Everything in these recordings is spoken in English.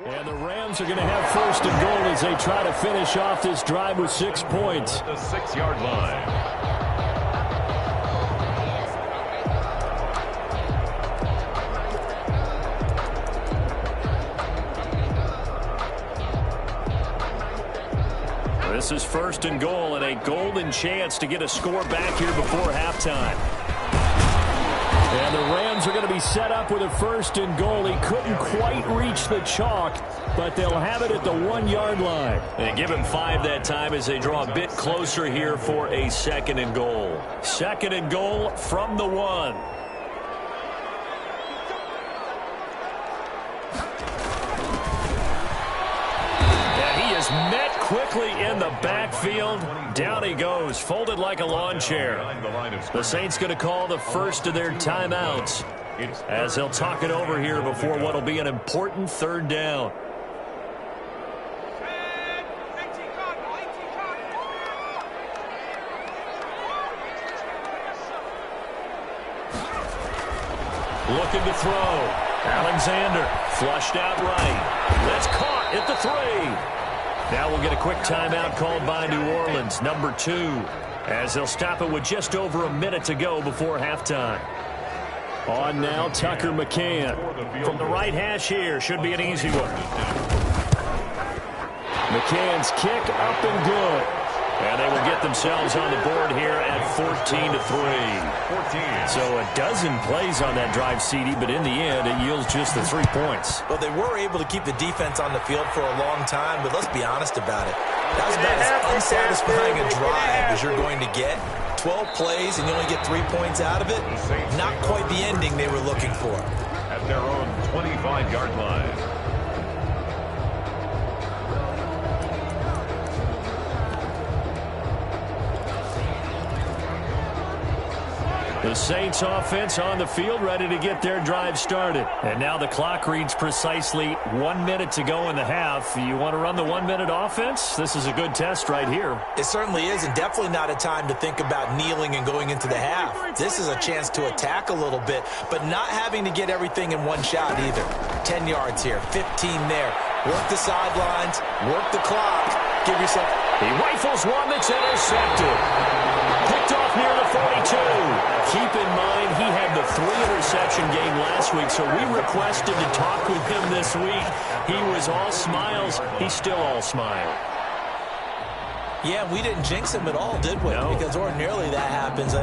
And the Rams are going to have first and goal as they try to finish off this drive with 6 points. The 6-yard line. This is first and goal and a golden chance to get a score back here before halftime. And the Rams are going to be set up with a first and goal. He couldn't quite reach the chalk, but they'll have it at the 1-yard line. They give him 5 that time as they draw a bit closer here for a second and goal. Second and goal from the 1. Met quickly in the backfield. Down he goes, folded like a lawn chair. The Saints going to call the first of their timeouts as they'll talk it over here before what will be an important third down. Looking to throw. Alexander flushed out right. That's caught at the 3. Now we'll get a quick timeout called by New Orleans, number 2, as they'll stop it with just over a minute to go before halftime. On now, Tucker McCann. From the right hash here, should be an easy one. McCann's kick up and good. And they will get themselves on the board here at 14-3. So a dozen plays on that drive, CD, but in the end, it yields just the 3 points. Well, they were able to keep the defense on the field for a long time, but let's be honest about it. That was about as unsatisfying a drive as you're going to get. 12 plays and you only get 3 points out of it. Not quite the ending they were looking for. At their own 25-yard line. The Saints offense on the field, ready to get their drive started. And now the clock reads precisely 1 minute to go in the half. You want to run the 1-minute offense? This is a good test right here. It certainly is, and definitely not a time to think about kneeling and going into the half. This is a chance to attack a little bit, but not having to get everything in one shot either. 10 yards here, 15 there. Work the sidelines, work the clock. Give yourself... He rifles one that's intercepted. Picked off near the 42. Keep in mind, he had the 3-interception game last week, so we requested to talk with him this week. He was all smiles. He's still all smile. Yeah, we didn't jinx him at all, did we? No. Because ordinarily that happens.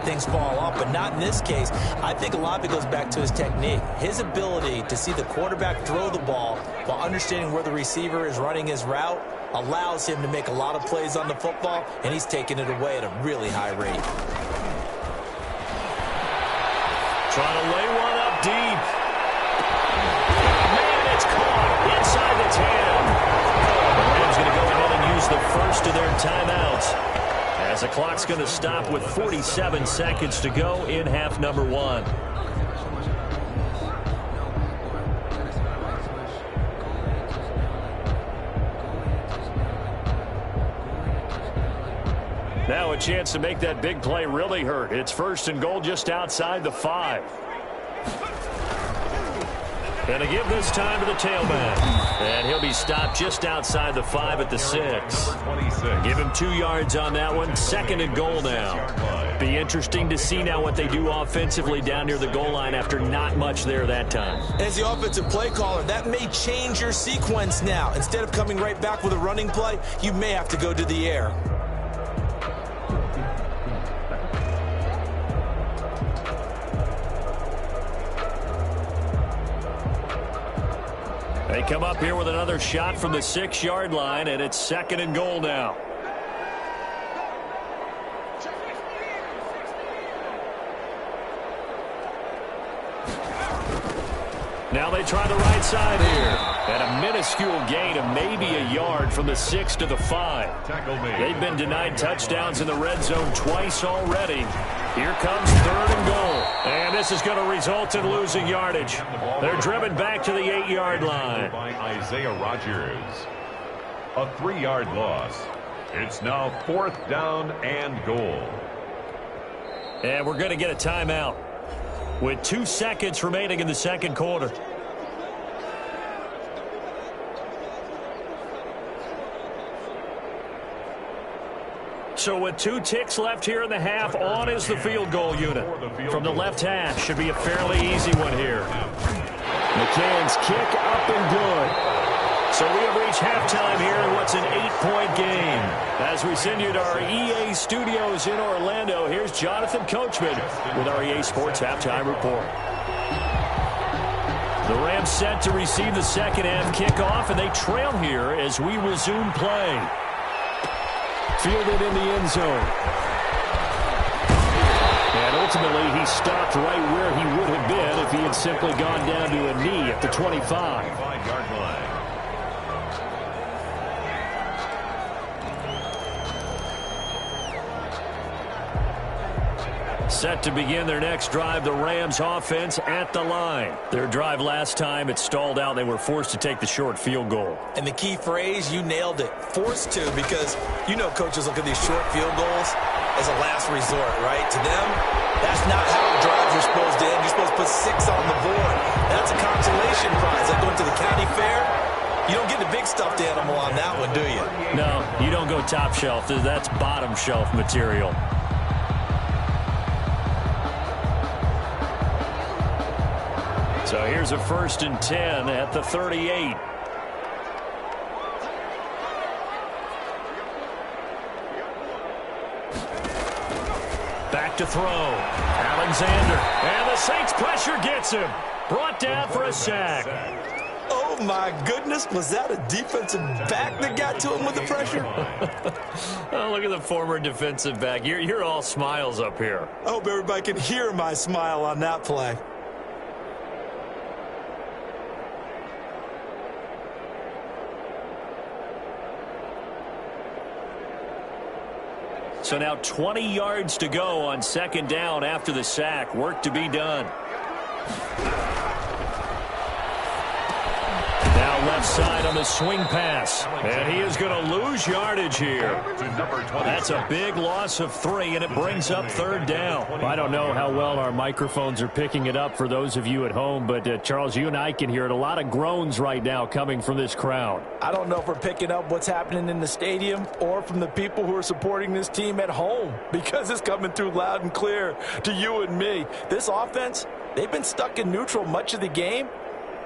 Things fall off, but not in this case. I think a lot of it goes back to his technique. His ability to see the quarterback throw the ball while understanding where the receiver is running his route allows him to make a lot of plays on the football, and he's taking it away at a really high rate. Trying to lay one up deep. Man, it's caught inside the 10. The Rams going to go ahead and use the first of their timeouts as the clock's going to stop with 47 seconds to go in half number 1. Now a chance to make that big play really hurt. It's first and goal just outside the 5. And to give this time to the tailback. And he'll be stopped just outside the 5 at the 6. Give him 2 yards on that one. Second and goal now. Be interesting to see now what they do offensively down near the goal line after not much there that time. As the offensive play caller, that may change your sequence now. Instead of coming right back with a running play, you may have to go to the air. They come up here with another shot from the 6-yard line, and it's second and goal now. Now they try the right side here. And a minuscule gain of maybe a yard from the 6 to the 5. They've been denied touchdowns in the red zone twice already. Here comes third and goal. And this is going to result in losing yardage. They're driven back to the 8-yard line. By Isaiah Rodgers. A 3-yard loss. It's now 4th down and goal. And we're going to get a timeout with 2 seconds remaining in the second quarter. So with 2 ticks left here in the half, on is the field goal unit. From the left hash, should be a fairly easy one here. McCann's kick up and good. So we have reached halftime here in what's an 8-point game. As we send you to our EA studios in Orlando, here's Jonathan Coachman with our EA Sports Halftime Report. The Rams set to receive the second half kickoff, and they trail here as we resume play. Fielded in the end zone. And ultimately, he stopped right where he would have been if he had simply gone down to a knee at the 25. 5-yard line. Set to begin their next drive, the Rams offense at the line. Their drive last time, it stalled out. They were forced to take the short field goal. And the key phrase, you nailed it, forced to, because you know coaches look at these short field goals as a last resort, right? To them, that's not how drives are supposed to end. You're supposed to put 6 on the board. That's a consolation prize. Like going to the county fair, you don't get the big stuffed animal on that one, do you? No, you don't go top shelf. That's bottom shelf material. So here's a 1st and 10 at the 38. Back to throw. Alexander. And the Saints pressure gets him. Brought down for a sack. Oh, my goodness. Was that a defensive back that got to him with the pressure? Oh, look at the former defensive back. You're all smiles up here. I hope everybody can hear my smile on that play. So now 20 yards to go on 2nd down after the sack. Work to be done. Now left side on the swing pass. And he is going to lose yardage here. That's a big loss of 3, and it brings up 3rd down. I don't know how well our microphones are picking it up for those of you at home, but Charles, you and I can hear it. A lot of groans right now coming from this crowd. I don't know if we're picking up what's happening in the stadium or from the people who are supporting this team at home, because it's coming through loud and clear to you and me. This offense, they've been stuck in neutral much of the game.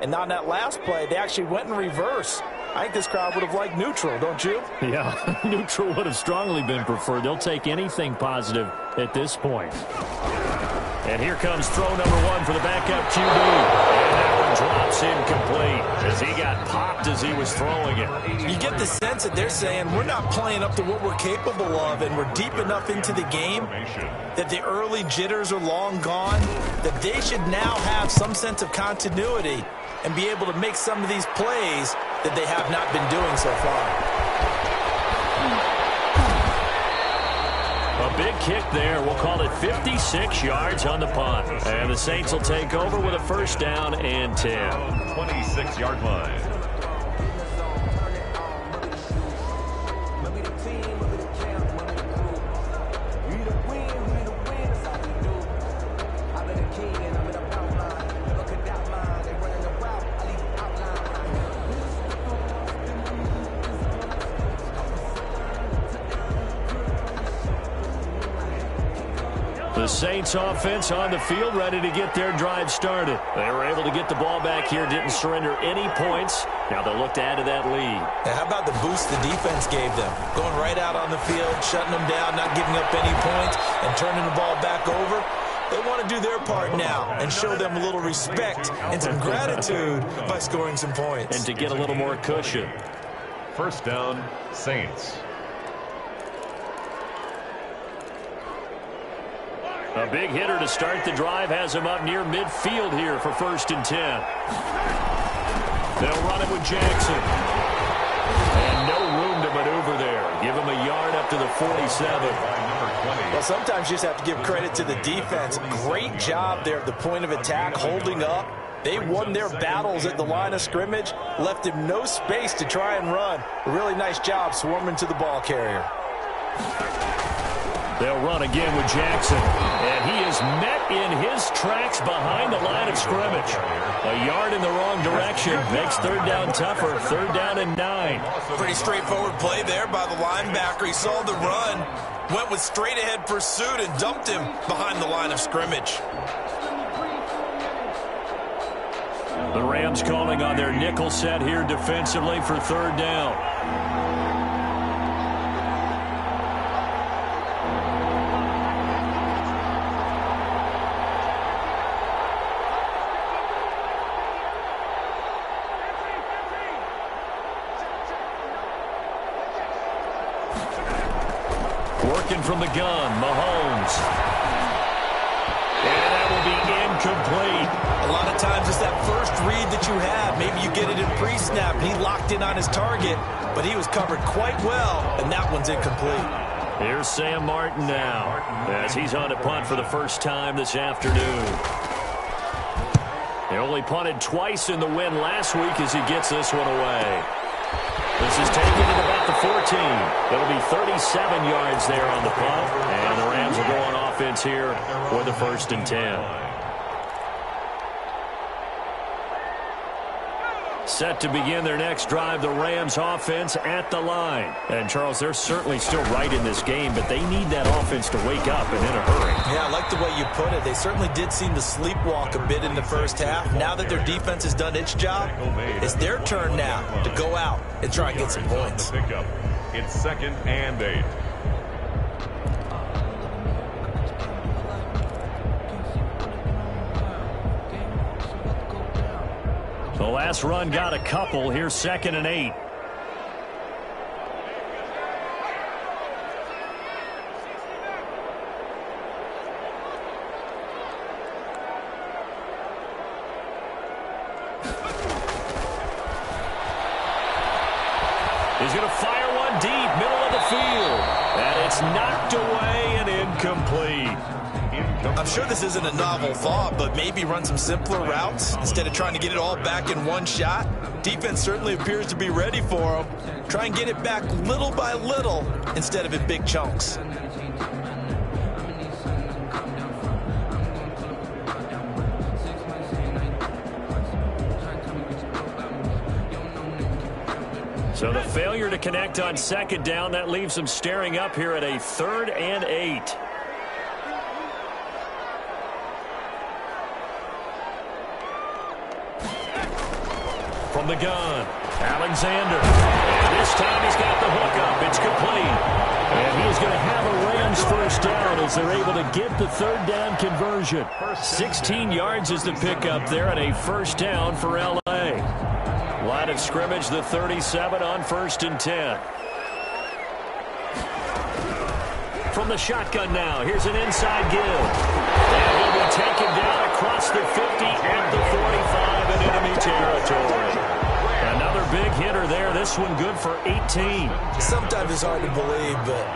And on that last play, they actually went in reverse. I think this crowd would have liked neutral, don't you? Yeah, neutral would have strongly been preferred. They'll take anything positive at this point. And here comes throw number 1 for the backup QB. And that one drops incomplete as he got popped as he was throwing it. You get the sense that they're saying we're not playing up to what we're capable of, and we're deep enough into the game that the early jitters are long gone, that they should now have some sense of continuity and be able to make some of these plays that they have not been doing so far. A big kick there. We'll call it 56 yards on the punt. And the Saints will take over with a 1st down and 10. 26-yard line. The Saints offense on the field, ready to get their drive started. They were able to get the ball back here, didn't surrender any points. Now they'll look to add to that lead. And how about the boost the defense gave them? Going right out on the field, shutting them down, not giving up any points, and turning the ball back over. They want to do their part now and show them a little respect and some gratitude by scoring some points. And to get a little more cushion. 1st down, Saints. A big hitter to start the drive has him up near midfield here for 1st and 10. They'll run it with Jackson. And no room to maneuver there. Give him a yard up to the 47. Well, sometimes you just have to give credit to the defense. Great job there at the point of attack, holding up. They won their battles at the line of scrimmage, left him no space to try and run. A really nice job swarming to the ball carrier. They'll run again with Jackson. And he is met in his tracks behind the line of scrimmage. A yard in the wrong direction makes 3rd down tougher. 3rd down and 9. Pretty straightforward play there by the linebacker. He saw the run, went with straight-ahead pursuit and dumped him behind the line of scrimmage. The Rams calling on their nickel set here defensively for third down. Working from the gun, Mahomes. And that will be incomplete. A lot of times it's that first read that you have. Maybe you get it in pre-snap, and he locked in on his target, but he was covered quite well, and that one's incomplete. Here's Sam Martin now, as he's on to punt for the first time this afternoon. They only punted twice in the win last week as he gets this one away. This is taken at about the 14. It'll be 37 yards there on the punt, and the Rams will go on offense here with the 1st and 10. Set to begin their next drive, the Rams offense at the line. And, Charles, they're certainly still right in this game, but they need that offense to wake up and in a hurry. Yeah, I like the way you put it. They certainly did seem to sleepwalk a bit in the first half. Now that their defense has done its job, it's their turn now to go out and try and get some points. It's 2nd and 8. The last run got a couple. Here's 2nd and 8. He's going to fire one deep, middle of the field. And it's knocked away and incomplete. I'm sure this isn't a novel thought, but maybe run some simpler routes instead of trying to get it all back in one shot. Defense certainly appears to be ready for him. Try and get it back little by little instead of in big chunks. So the failure to connect on 2nd down, that leaves them staring up here at a 3rd and 8. From the gun, Alexander. And this time he's got the hook up. It's complete. And he's going to have a Rams 1st down as they're able to get the 3rd down conversion. 16 yards is the pickup there and a 1st down for L.A. Line of scrimmage, the 37 on 1st and 10. From the shotgun now, here's an inside give. And he will take him down across the 50 at the 45 in enemy territory. Another big hitter there. This one good for 18. Sometimes it's hard to believe, but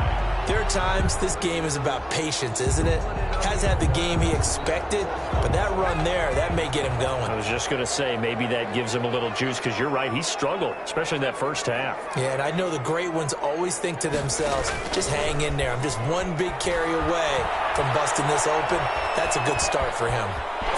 there are times this game is about patience, isn't it? Has had the game he expected, but that run there, that may get him going. I was just going to say, maybe that gives him a little juice, because you're right, he struggled, especially in that first half. Yeah, and I know the great ones always think to themselves, just hang in there. I'm just one big carry away from busting this open. That's a good start for him.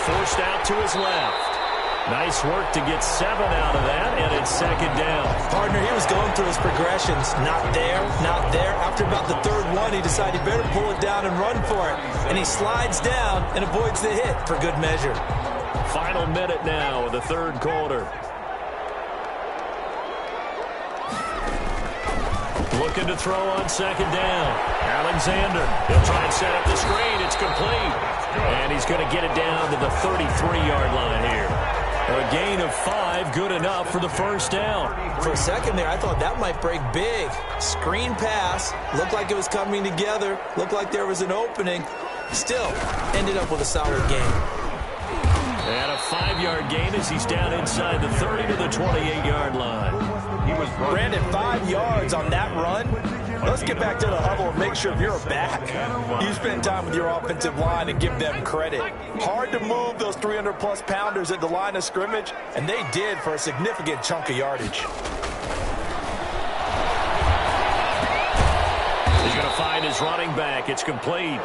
Forced out to his left. Nice work to get 7 out of that, and it's 2nd down. Partner, he was going through his progressions. Not there, not there. After about the 3rd one, he decided he better pull it down and run for it. And he slides down and avoids the hit for good measure. Final minute now of the 3rd quarter. Looking to throw on 2nd down. Alexander, he'll try and set up the screen. It's complete. And he's going to get it down to the 33-yard line here. A gain of 5, good enough for the 1st down. For a second there, I thought that might break big. Screen pass, looked like it was coming together, looked like there was an opening. Still, ended up with a solid gain. And a 5-yard gain as he's down inside the 30 to the 28-yard line. Brandon, 5 yards on that run. Let's get back to the huddle and make sure if you're a back, you spend time with your offensive line and give them credit. Hard to move those 300-plus pounders at the line of scrimmage, and they did for a significant chunk of yardage. He's going to find his running back. It's complete.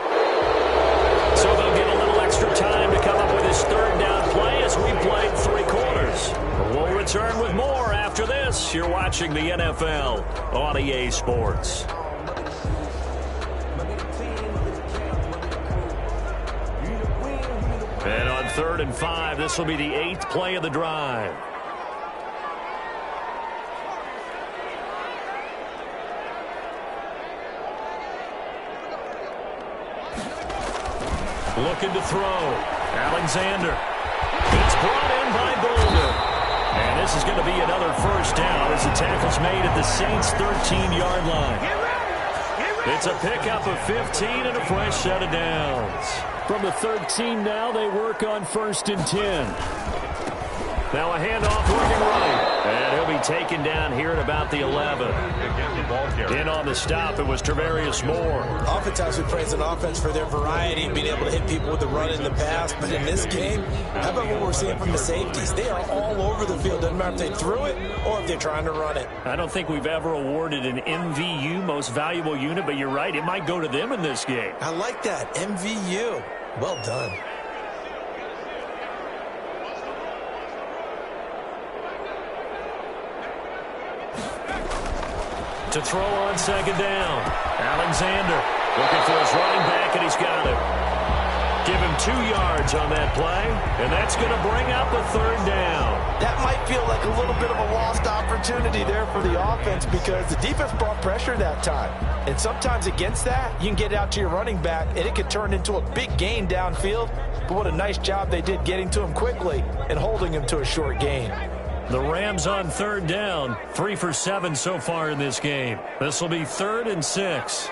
So they'll get a little extra time to come up with his 3rd down play as we played 3 quarters. We'll return with more after this. You're watching the NFL on EA Sports. 3rd and 5. This will be the 8th play of the drive. Looking to throw. Alexander. It's brought in by Golden. And this is going to be another first down as the tackle's made at the Saints' 13-yard line. It's a pickup of 15 and a fresh set of downs. From the 13 now, they work on 1st and 10. Now a handoff looking right. And he'll be taken down here at about the 11. In on the stop, it was Travarius Moore. Oftentimes we praise an offense for their variety and being able to hit people with the run in the pass. But in this game, how about what we're seeing from the safeties? They are all over the field. Doesn't matter if they threw it or if they're trying to run it. I don't think we've ever awarded an MVU, most valuable unit, but you're right. It might go to them in this game. I like that. MVU. Well done. To throw on 2nd down. Alexander looking for his running back, and he's got it. Give him 2 yards on that play, and that's going to bring up a 3rd down. That might feel like a little bit of a lost opportunity there for the offense because the defense brought pressure that time. And sometimes against that, you can get out to your running back, and it could turn into a big gain downfield. But what a nice job they did getting to him quickly and holding him to a short gain. The Rams on 3rd down, 3 for 7 so far in this game. This will be 3rd and 6.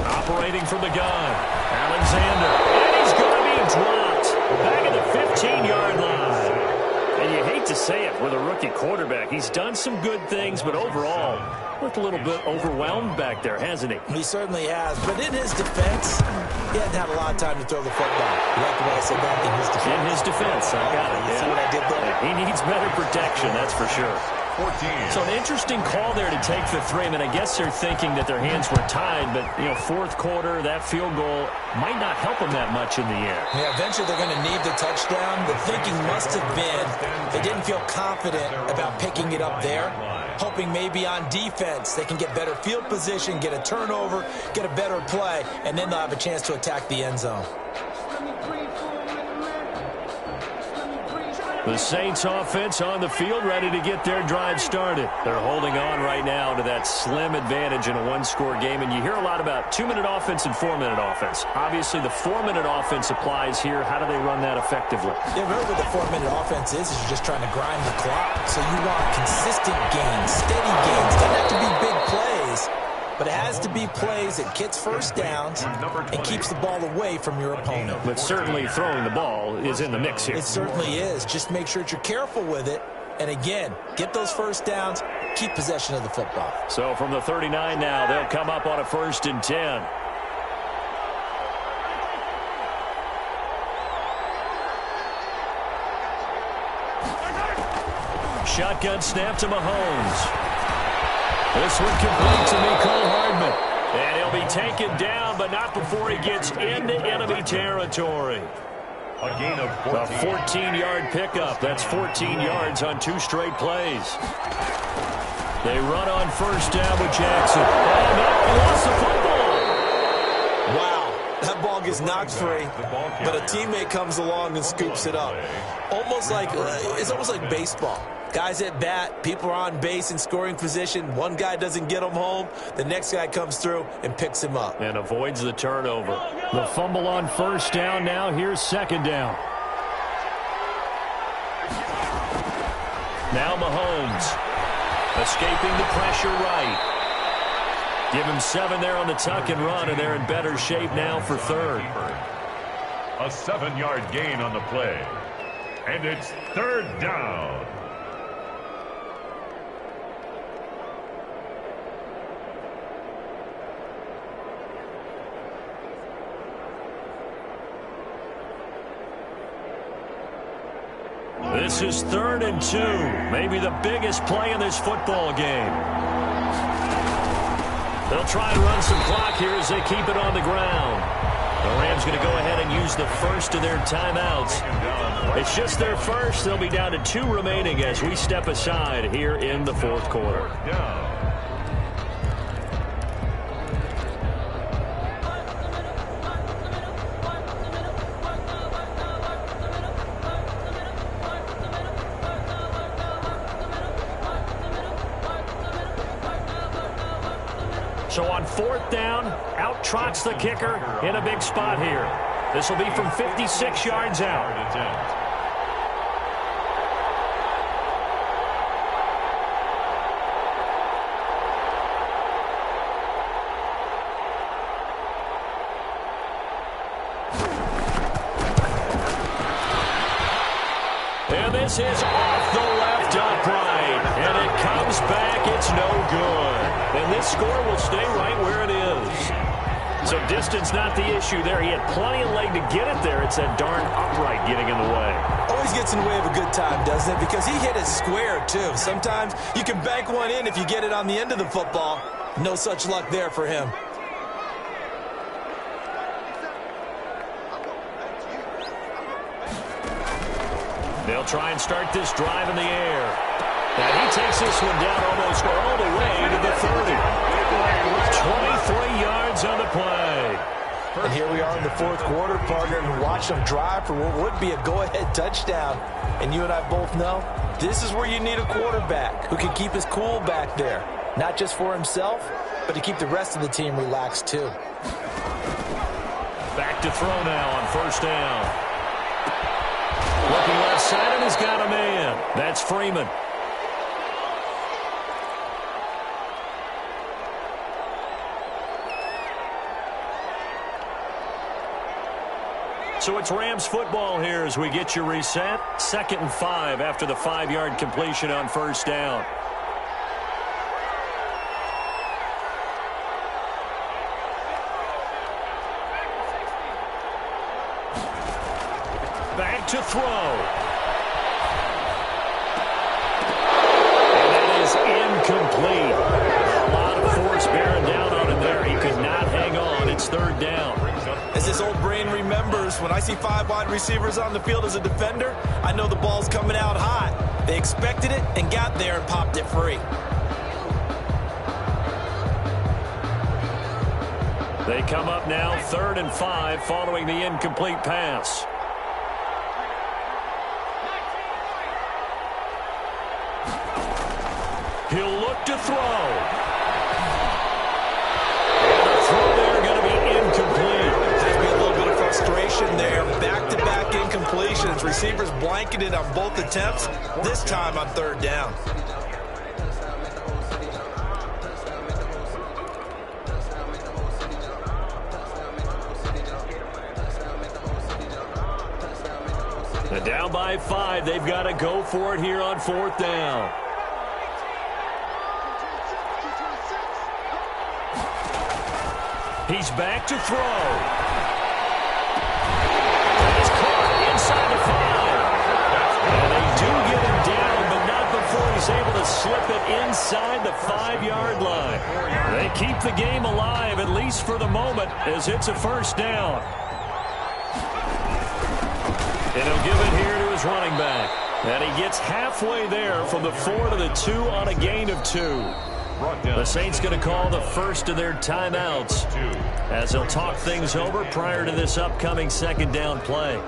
Operating from the gun, Alexander, and he's going to be dropped back at the 15-yard line. And you hate to say it with a rookie quarterback. He's done some good things, but overall, looked a little bit overwhelmed back there, hasn't he? He certainly has, but in his defense, he hadn't had a lot of time to throw the football. You like the way I said that? In his defense. In his defense, I got it. You see what I did there? He needs better protection, that's for sure. 14. So an interesting call there to take the 3. I mean, I guess they're thinking that their hands were tied, but, you know, 4th quarter, that field goal might not help them that much in the end. Yeah, eventually they're going to need the touchdown. The thinking must have been they didn't feel confident about picking it up there, hoping maybe on defense they can get better field position, get a turnover, get a better play, and then they'll have a chance to attack the end zone. The Saints offense on the field ready to get their drive started. They're holding on right now to that slim advantage in a 1-score game. And you hear a lot about 2-minute offense and 4-minute offense. Obviously, the 4-minute offense applies here. How do they run that effectively? Yeah, really what the 4-minute offense is you're just trying to grind the clock. So you want consistent gains, steady gains. Doesn't have to be big plays, but it has to be plays that gets first downs and keeps the ball away from your opponent. But certainly throwing the ball is in the mix here. It certainly is. Just make sure that you're careful with it. And again, get those first downs, keep possession of the football. So from the 39 now, they'll come up on a 1st and 10. Shotgun snap to Mahomes. This one complete to Mecole Hardman. And he'll be taken down, but not before he gets into enemy territory. A gain of 14. A 14-yard pickup. That's 14 yards on 2 straight plays. They run on 1st down with Jackson. Oh, no, he lost the football. Wow, that ball gets knocked free, but a teammate comes along and scoops it up. It's almost like baseball. Guys at bat, people are on base in scoring position. One guy doesn't get him home. The next guy comes through and picks him up. And avoids the turnover. The fumble on 1st down now. Here's 2nd down. Now Mahomes. Escaping the pressure right. Give him 7 there on the tuck and run, and they're in better shape now for 3rd. A 7-yard gain on the play. And it's 3rd down. This is 3rd and 2. Maybe the biggest play in this football game. They'll try and run some clock here as they keep it on the ground. The Rams going to go ahead and use the first of their timeouts. It's just their first. They'll be down to 2 remaining as we step aside here in the 4th quarter. 4th down. Out trots the kicker in a big spot here. This will be from 56 yards out. And this is off the left upright. And it comes back. It's no good. And this score will stay right where it is. So distance not the issue there. He had plenty of leg to get it there. It's that darn upright getting in the way. Always gets in the way of a good time, doesn't it? Because he hit it square, too. Sometimes you can bank one in if you get it on the end of the football. No such luck there for him. They'll try and start this drive in the air. And he takes this one down almost all the way to the 30. 23 yards on the play. And here we are in the 4th quarter, partner, and watch them drive for what would be a go-ahead touchdown. And you and I both know this is where you need a quarterback who can keep his cool back there. Not just for himself, but to keep the rest of the team relaxed, too. Back to throw now on 1st down. Looking left side, and he's got a man. That's Freeman. So it's Rams football here as we get you reset. 2nd and 5 after the 5-yard completion on 1st down. Back to throw. And that is incomplete. A lot of force bearing down on him there. He could not hang on. It's 3rd down. As this old brain remembers, when I see 5 wide receivers on the field as a defender, I know the ball's coming out hot. They expected it and got there and popped it free. They come up now 3rd and 5 following the incomplete pass. He'll look to throw. And the throw there going to be incomplete. There's been a little bit of frustration there. Back-to-back incompletions. Receivers blanketed on both attempts, this time on 3rd down. And down by 5, they've got to go for it here on 4th down. He's back to throw. He's caught inside the 5. And they do get him down, but not before he's able to slip it inside the 5-yard line. They keep the game alive, at least for the moment, as it's a 1st down. And he'll give it here to his running back. And he gets halfway there from the 4 to the 2 on a gain of 2. The Saints going to call the first of their timeouts as they'll talk things over prior to this upcoming 2nd down play.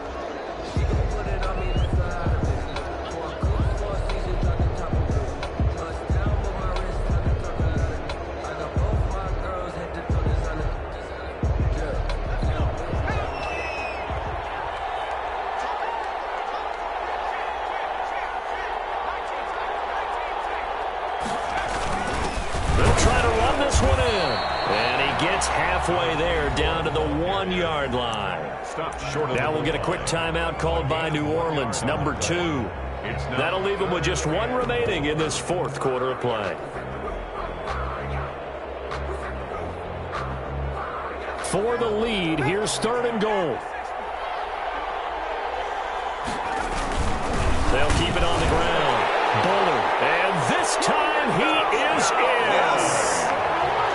Halfway there, down to the 1-yard line. Now we'll get a quick timeout called by New Orleans, number 2. That'll leave them with just 1 remaining in this 4th quarter of play. For the lead, here's 3rd and goal. They'll keep it on the ground. Bullard, and this time he is in.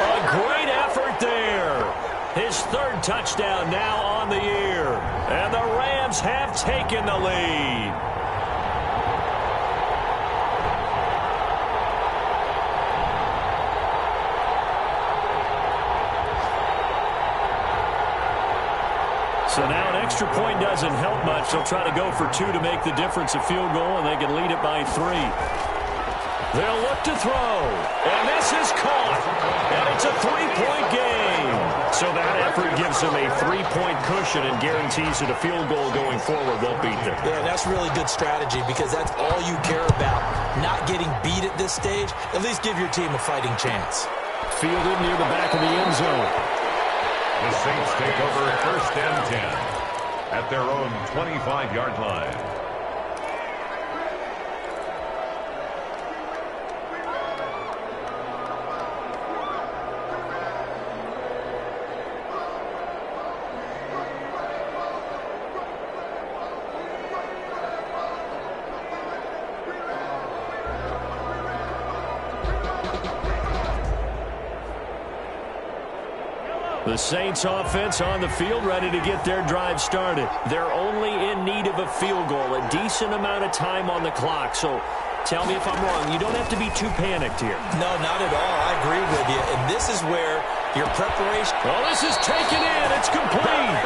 A great effort there. His 3rd touchdown now on the year. And the Rams have taken the lead. So now an extra point doesn't help much. They'll try to go for 2 to make the difference a field goal, and they can lead it by 3. They'll look to throw. And this is caught. And it's a three-point game. So that effort gives them a three-point cushion and guarantees that a field goal going forward won't beat them. Yeah, that's really good strategy because that's all you care about. Not getting beat at this stage. At least give your team a fighting chance. Fielded near the back of the end zone. The Saints take over 1st and 10 at their own 25-yard line. The Saints offense on the field ready to get their drive started. They're only in need of a field goal, a decent amount of time on the clock. So tell me if I'm wrong. You don't have to be too panicked here. No, not at all. I agree with you. And this is where your preparation... Well, this is taken in. It's complete.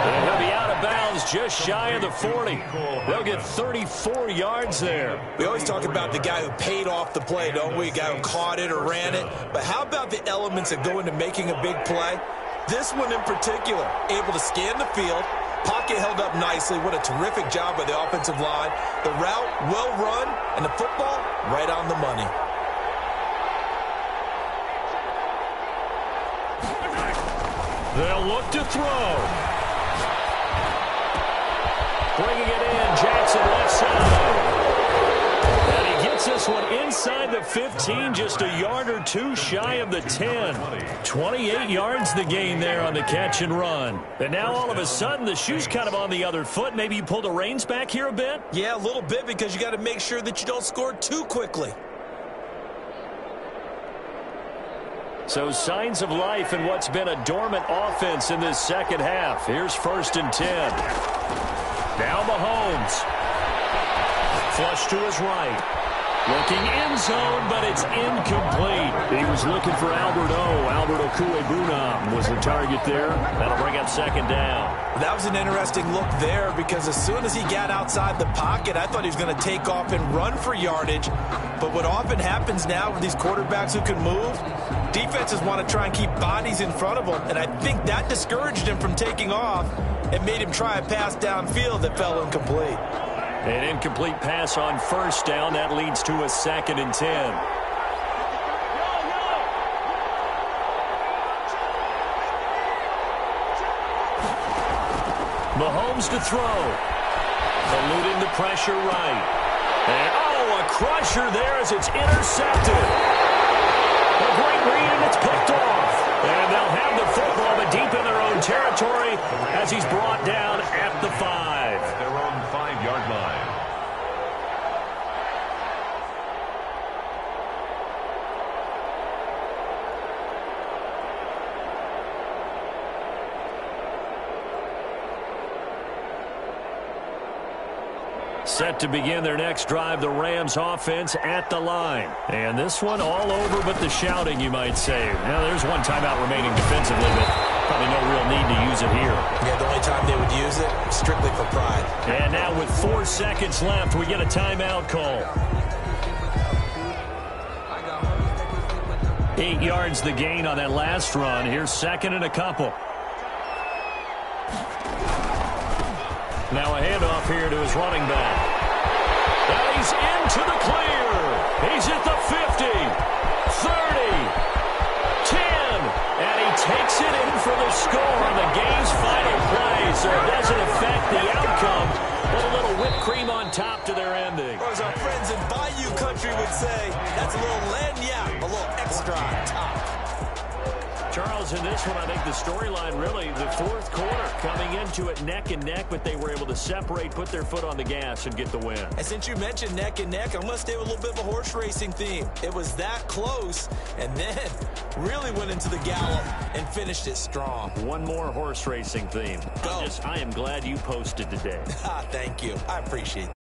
And he'll be out of bounds just shy of the 40. They'll get 34 yards there. We always talk about the guy who paid off the play, don't we? The guy who caught it or ran it. But how about the elements that go into making a big play? This one in particular, able to scan the field, pocket held up nicely. What a terrific job by the offensive line. The route, well run, and the football, right on the money. They'll look to throw. Bringing it in, Jackson left side. And he gets this one inside the 15, just a yard or two shy of the 10. 28 yards the gain there on the catch and run. And now all of a sudden the shoe's kind of on the other foot. Maybe you pull the reins back here a bit? Yeah, a little bit because you got to make sure that you don't score too quickly. So signs of life in what's been a dormant offense in this second half. Here's 1st and 10. Now Mahomes. Flush to his right. Looking end zone, but it's incomplete. He was looking for Albert Okwuegbunam was the target there. That'll bring up 2nd down. That was an interesting look there because as soon as he got outside the pocket, I thought he was going to take off and run for yardage. But what often happens now with these quarterbacks who can move, defenses want to try and keep bodies in front of them, and I think that discouraged him from taking off and made him try a pass downfield that fell incomplete. An incomplete pass on 1st down. That leads to a 2nd and 10. Mahomes to throw. Eluding the pressure right. And, a crusher there as it's intercepted. A great read, and it's picked off. And they'll have the football, but deep in their own territory as he's brought down at the 5. At their own 5-yard line. Set to begin their next drive, the Rams offense at the line. And this one all over but the shouting, you might say. Now, there's one timeout remaining defensively, but probably no real need to use it here. Yeah, the only time they would use it, strictly for pride. And now with 4 seconds left, we get a timeout call. 8 yards the gain on that last run. Here's 2nd and a couple. Now a handoff here to his running back. And he's into the clear. He's at the 50, 30, 10, and he takes it in for the score on the game's final play. So it doesn't affect the outcome, but a little whipped cream on top to their ending. Or as our friends in Bayou Country would say, that's a little lagniappe, a little extra on top. Charles, in this one, I think the storyline really, the 4th quarter, coming into it neck and neck, but they were able to separate, put their foot on the gas, and get the win. And since you mentioned neck and neck, I'm going to stay with a little bit of a horse racing theme. It was that close, and then really went into the gallop and finished it strong. One more horse racing theme. Go. I am glad you posted today. Thank you. I appreciate it.